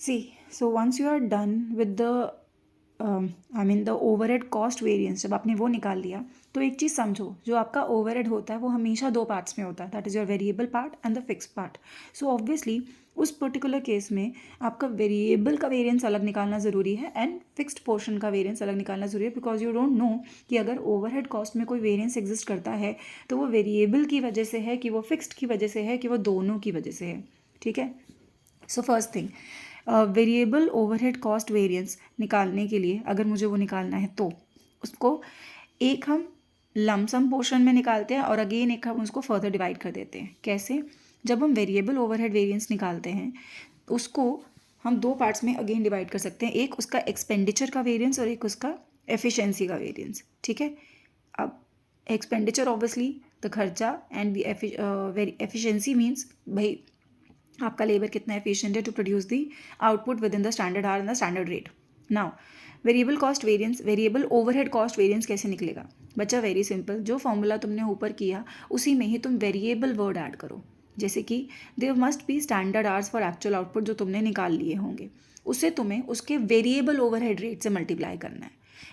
See, so once you are done with the the overhead cost variance, जब आपने वो निकाल लिया तो एक चीज़ समझो, जो आपका ओवरहेड होता है वो हमेशा दो पार्ट्स में होता है, that is your variable part and the fix part. So obviously उस पर्टिकुलर केस में आपका वेरिएबल का वेरिएंस अलग निकालना ज़रूरी है एंड फिक्स्ड पोर्शन का वेरिएंस अलग निकालना ज़रूरी है, बिकॉज यू डोंट नो कि अगर ओवरहेड कॉस्ट में कोई वेरिएंस एग्जिस्ट करता है तो वो वेरिएबल की वजह से है कि वो फिक्स्ड की वजह से है कि वो दोनों की वजह से है. ठीक है. So first thing, variable overhead cost variance निकालने के लिए अगर मुझे वो निकालना है तो उसको एक हम लमसम पोर्शन में निकालते हैं और अगेन एक हम उसको फर्दर डिवाइड कर देते हैं. कैसे? जब हम वेरिएबल ओवरहेड वेरिएंस निकालते हैं उसको हम दो पार्ट्स में अगेन डिवाइड कर सकते हैं, एक उसका एक्सपेंडिचर का वेरिएंस और एक उसका एफिशिएंसी का वेरिएंस. ठीक है. अब एक्सपेंडिचर ऑब्वियसली द खर्चा एंड द एफिशिएंसी मीन्स भाई आपका लेबर कितना एफिशिएंट है to produce the output within the standard hour and the standard rate. Now variable cost variance, variable overhead cost variance कैसे निकलेगा बच्चा? वेरी सिंपल, जो formula तुमने ऊपर किया उसी में ही तुम वेरिएबल वर्ड ऐड करो. जैसे कि there must be standard hours for actual output जो तुमने निकाल लिए होंगे, उससे तुम्हें उसके वेरिएबल ओवरहेड रेट से मल्टीप्लाई करना है.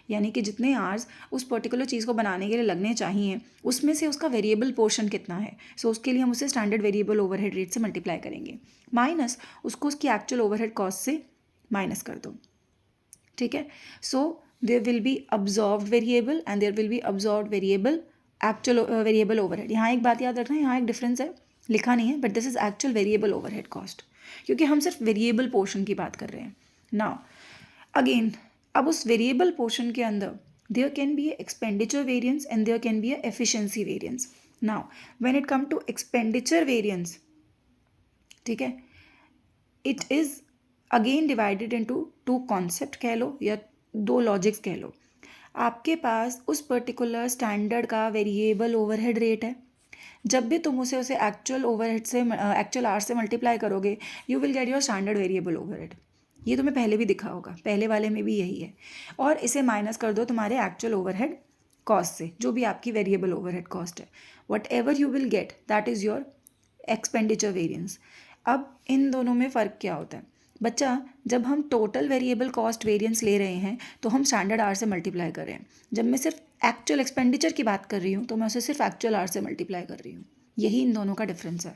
यानी कि जितने आवर्स उस पर्टिकुलर चीज़ को बनाने के लिए लगने चाहिए उसमें से उसका वेरिएबल पोर्शन कितना है. सो उसके लिए हम उसे स्टैंडर्ड वेरिएबल ओवरहेड रेट से मल्टीप्लाई करेंगे, माइनस उसको उसकी एक्चुअल ओवरहेड कॉस्ट से माइनस कर दो. ठीक है. So there will be absorbed variable and there will be absorbed variable actual variable overhead. यहाँ एक बात याद रखना, यहाँ एक डिफरेंस है, लिखा नहीं है, but this is actual variable overhead cost, क्योंकि हम सिर्फ वेरिएबल पोर्शन की बात कर रहे हैं. नाउ अगेन, अब उस वेरिएबल पोर्शन के अंदर there can be expenditure variance and there can be a efficiency variance. Now when it come to expenditure variance, ठीक है, it is again divided into two concept कह लो या दो लॉजिक्स कह लो. आपके पास उस पर्टिकुलर स्टैंडर्ड का वेरिएबल ओवरहेड रेट है. जब भी तुम उसे एक्चुअल ओवरहेड से एक्चुअल आवर से मल्टीप्लाई करोगे you will get your standard variable overhead. ये तुम्हें पहले भी दिखा होगा, पहले वाले में भी यही है. और इसे माइनस कर दो तुम्हारे एक्चुअल ओवरहेड कॉस्ट से, जो भी आपकी वेरिएबल ओवरहेड कॉस्ट है. What ever you will get that is your expenditure variance. अब इन दोनों में फ़र्क क्या होता है बच्चा? जब हम टोटल वेरिएबल कॉस्ट वेरिएंस ले रहे हैं तो हम स्टैंडर्ड आवर से मल्टीप्लाई कर रहे हैं. जब मैं सिर्फ एक्चुअल एक्सपेंडिचर की बात कर रही हूँ तो मैं उसे सिर्फ एक्चुअल आवर से मल्टीप्लाई कर रही हूँ. यही इन दोनों का डिफरेंस है.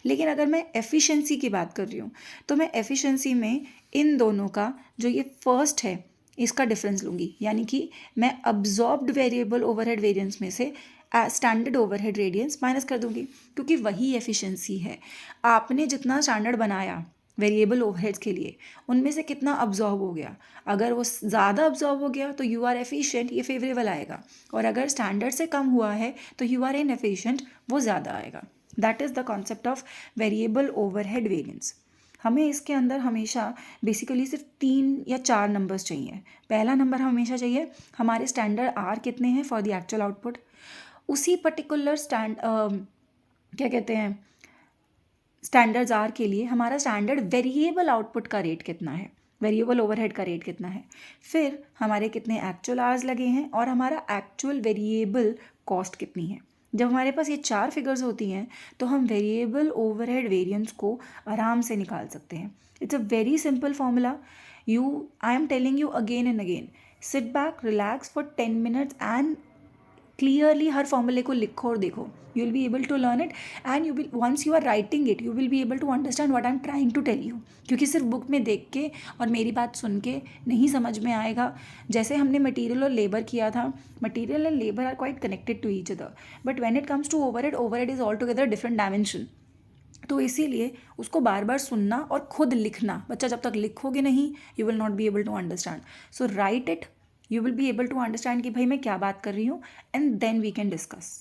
लेकिन अगर मैं एफिशिएंसी की बात कर रही हूँ तो मैं एफिशिएंसी में इन दोनों का जो ये फर्स्ट है इसका डिफरेंस लूँगी. यानी कि मैं अब्जॉर्ब्ड वेरिएबल ओवरहेड वेरिएंस में से स्टैंडर्ड ओवरहेड वेरिएंस माइनस कर दूँगी, क्योंकि वही एफिशिएंसी है. आपने जितना स्टैंडर्ड बनाया वेरिएबल ओवरहेड्स के लिए उनमें से कितना अब्जॉर्ब हो गया. अगर वो ज़्यादा अब्जॉर्ब हो गया तो यू आर एफिशिएंट, ये फेवरेबल आएगा. और अगर स्टैंडर्ड से कम हुआ है तो यू आर इनएफिशिएंट, वो ज़्यादा आएगा. That is the concept of variable overhead variance. हमें इसके अंदर हमेशा बेसिकली सिर्फ 3 या 4 नंबर्स चाहिए. पहला नंबर हमेशा चाहिए हमारे स्टैंडर्ड आर कितने हैं फॉर द एक्चुअल आउटपुट. उसी पर्टिकुलर क्या कहते हैं स्टैंडर्ड्स आर के लिए हमारा स्टैंडर्ड वेरिएबल आउटपुट का रेट कितना है, वेरिएबल ओवरहेड का रेट कितना है. फिर हमारे कितने एक्चुअल आवर्स लगे हैं और हमारा एक्चुअल वेरिएबल कॉस्ट कितनी है. जब हमारे पास ये 4 फिगर्स होती हैं तो हम वेरिएबल ओवरहेड वेरिएंस को आराम से निकाल सकते हैं. It's a very simple formula. I am telling you again and again, sit back, relax for 10 minutes and clearly हर फॉर्मूले को लिखो और देखो. You will be able to learn it and you will, once you are writing it you will be able to understand what I am trying to tell you. क्योंकि सिर्फ book में देख के और मेरी बात सुन के नहीं समझ में आएगा. जैसे हमने मटीरियल और लेबर किया था, material and labour are quite connected to each other, but when it comes to overhead, overhead is all together different dimension. तो इसीलिए उसको बार बार सुनना और खुद लिखना. बच्चा जब तक लिखोगे नहीं you will not be able to understand. So write it, you will be able to understand कि भाई मैं क्या बात कर रही हूँ, and then we can discuss.